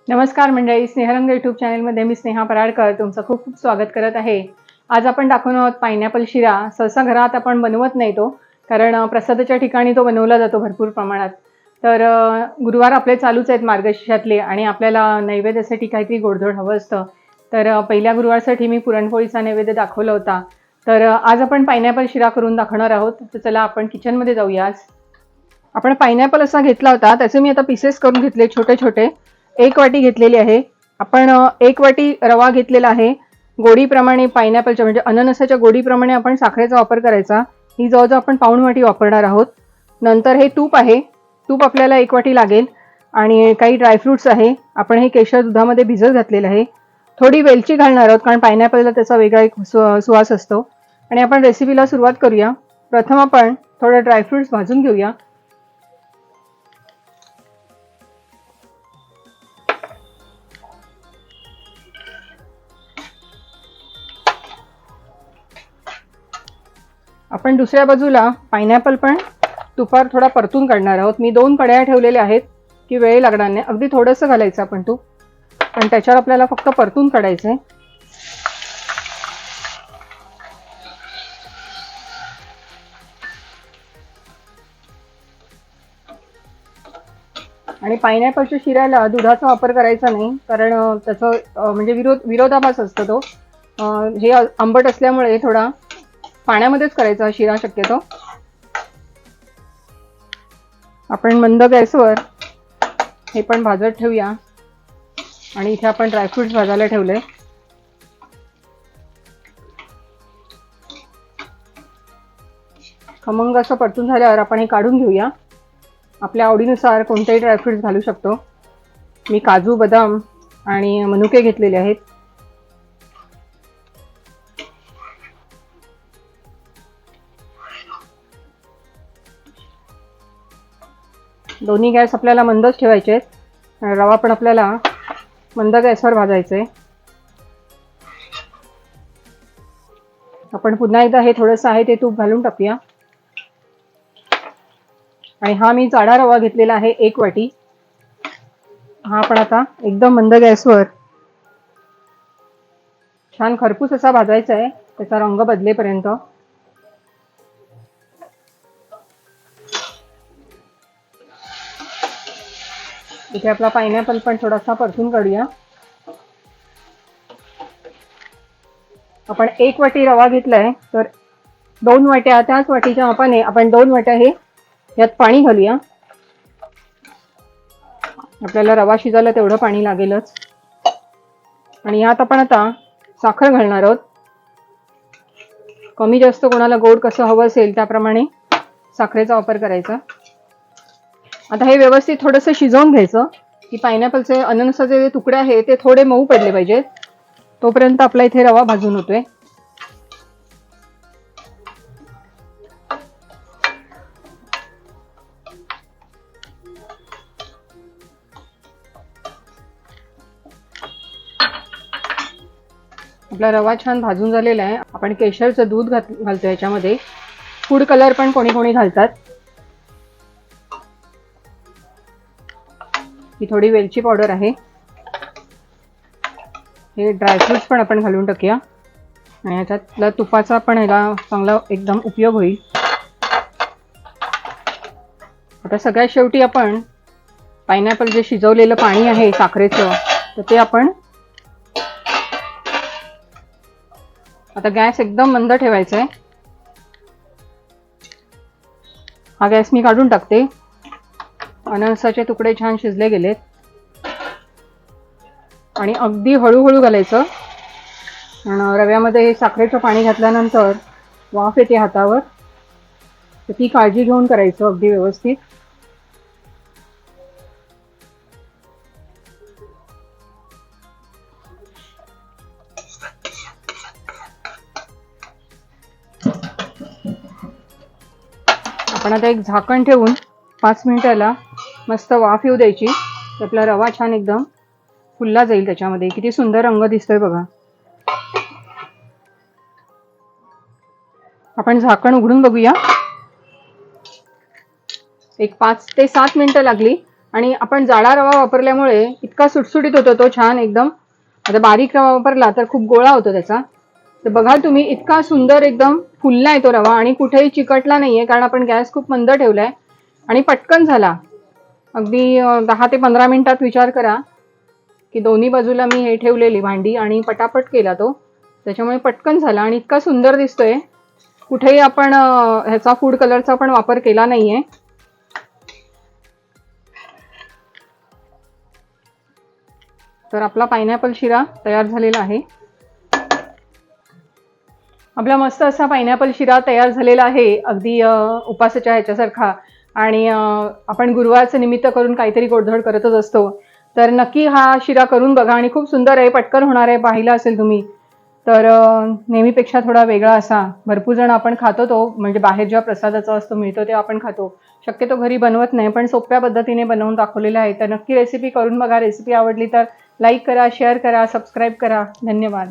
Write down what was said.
नमस्कार मंडळी, स्नेहरंग यूट्यूब चॅनलमध्ये मी स्नेहा पराडकर तुमचं खूप खूप स्वागत करत आहे. आज आपण दाखवणार आहोत पायनॅपल शिरा. सहसा घरात आपण बनवत नाही तो, कारण प्रसादाच्या ठिकाणी तो बनवला जातो भरपूर प्रमाणात. तर गुरुवार आपले चालूच आहेत मार्गशीर्षातले आणि आपल्याला नैवेद्यासाठी काहीतरी गोडधोड हवं असतं. तर पहिल्या गुरुवारसाठी मी पुरणपोळीचा नैवेद्य दाखवला होता. तर आज आपण पायनॅपल शिरा करून दाखवणार आहोत. तर चला आपण किचनमध्ये जाऊया. आज आपण पायनॅपल असा घेतला होता, त्याचे मी आता पीसेस करून घेतले छोटे छोटे. 1 वाटी घेतलेली आहे. आपण 1 वाटी रवा घेतलेला आहे. गोडीप्रमाणे पायनॅपलच्या म्हणजे अननसाच्या गोडीप्रमाणे आपण साखरेचा वापर करायचा. ही जवळजवळ आपण पाऊण वाटी वापरणार आहोत. नंतर हे तूप आहे. तूप आपल्याला 1 वाटी लागेल आणि काही ड्रायफ्रुट्स आहे. आपण हे केशर दुधामध्ये भिजत घातलेलं आहे. थोडी वेलची घालणार आहोत, कारण पायनॅपलला त्याचा वेगळा एक सुवास असतो. आणि आपण रेसिपीला सुरुवात करूया. प्रथम आपण थोडं ड्रायफ्रुट्स भाजून घेऊया. आपण दुसऱ्या बाजूला पायनॅपल पण तुपात थोडा परतून काढणार आहोत. मी 2 कढया ठेवलेल्या आहेत की वेळ लागणार नाही. अगदी थोडंसं घालायचं आपण तूप, पण त्याच्यावर आपल्याला फक्त परतून काढायचं आहे. आणि पायनॅपलच्या शिऱ्याला दुधाचा वापर करायचा नाही, कारण त्याचं म्हणजे विरोधाभास असतो तो. हे आंबट असल्यामुळे थोडा पाण्यामध्येच करायचा शिरा शक्यतो. आपण मंद गॅसवर हे पण भाजत ठेवूया. आणि इथे आपण ड्रायफ्रुट्स भाजायला ठेवले. खमंग असं परतून झाल्यावर आपण हे काढून घेऊया. आपल्या आवडीनुसार कोणतेही ड्रायफ्रुट्स घालू शकतो. मी काजू, बदाम आणि मनुके घेतलेले आहेत. दोन्ही गॅस आपल्याला मंदच ठेवायचे आहेत. रवा पण आपल्याला मंद गॅसवर भाजायचा आहे. आपण पुन्हा एकदा हे थोडंसं आहे ते तूप घालून टाकूया. आणि हा मी जाडा रवा घेतलेला आहे 1 वाटी. हा आपण आता एकदम मंद गॅसवर छान खरपूस असा भाजायचा आहे, त्याचा रंग बदलेपर्यंत. इथे आपला पायनॅपल पण थोडासा परतून काढूया. आपण 1 वाटी रवा घेतलाय, तर 2 वाट्या त्याच वाटीच्या मापाने आपण 2 वाट्या हे यात पाणी घालूया. आपल्याला रवा शिजायला तेवढं पाणी लागेलच. आणि यात आपण आता साखर घालणार आहोत. कमी जास्त कोणाला गोड कसं हवं असेल त्याप्रमाणे साखरेचा वापर करायचा. आता हे व्यवस्थित थोडंसं शिजवून घ्यायचं की पायनॅपलचे अननसाचे जे तुकडे आहे ते थोडे मऊ पडले पाहिजेत. तोपर्यंत आपला इथे रवा भाजून होतोय. आपला रवा छान भाजून झालेला आहे. आपण केशरचं दूध घालतो याच्यामध्ये. फूड कलर पण कोणी कोणी घालतात. ही थोडी वेलची पावडर आहे. हे ड्रायफ्रुट्स पण आपण घालून टाकूया. आणि याच्यातला तुपाचा पण ह्याला चांगला एकदम उपयोग होईल. आता सगळ्यात शेवटी आपण पायनॅपल जे शिजवलेलं पाणी आहे साखरेचं, तर ते आपण आता गॅस एकदम मंद ठेवायचा आहे. हा गॅस मी काढून टाकते. अननसाचे तुकडे छान शिजले गेलेत. आणि अगदी हळूहळू घालायचं, आणि रव्यामध्ये हे साखरेचं पाणी घातल्यानंतर वाफ येते हातावर, तर ती काळजी घेऊन करायचं अगदी व्यवस्थित. आपण आता एक झाकण ठेवून 5 मिनिटाला मस्त वाफ येऊ द्यायची. तर आपला रवा छान एकदम फुलला जाईल त्याच्यामध्ये. किती सुंदर रंग दिसतोय बघा. आपण झाकण उघडून बघूया. एक 5 ते 7 मिनिटं लागली आणि आपण जाडा रवा वापरल्यामुळे इतका सुटसुटीत होतो तो छान एकदम. आता बारीक रवा वापरला तर खूप गोळा होतो त्याचा. तर बघा तुम्ही इतका सुंदर एकदम फुललाय तो रवा आणि कुठेही चिकटला नाहीये कारण आपण गॅस खूप मंद ठेवलाय आणि पटकन झाला. अगदी 10 ते 15 मिनिटात विचार करा की दोन्ही बाजूला मी हे ठेवलेली भांडी आणि पटापट केला तो. त्याच्यामुळे पटकन झाला आणि इतका सुंदर दिसतोय. कुठेही आपण ह्याचा फूड कलरचा पण वापर केला नाहीये. तर आपला पायनॅपल शिरा तयार झालेला आहे. आपला मस्त असा पायनॅपल शिरा तयार झालेला आहे, अगदी उपासाच्या ह्याच्यासारखा. आणि आपण गुरुवारचं निमित्त करून काहीतरी गोडधोड करतच असतो. तर नक्की हा शिरा करून बघा आणि खूप सुंदर आहे, पटकन होणार आहे. पाहिला असेल तुम्ही तर नेहमीपेक्षा थोडा वेगळा असा. भरपूर जण आपण खातो तो, म्हणजे बाहेर जेव्हा प्रसादाचा असतो मिळतो तेव्हा आपण खातो. शक्यतो घरी बनवत नाही, पण सोप्या पद्धतीने बनवून दाखवलेला आहे. तर नक्की रेसिपी करून बघा. रेसिपी आवडली तर लाईक करा, शेअर करा, सबस्क्राईब करा. धन्यवाद.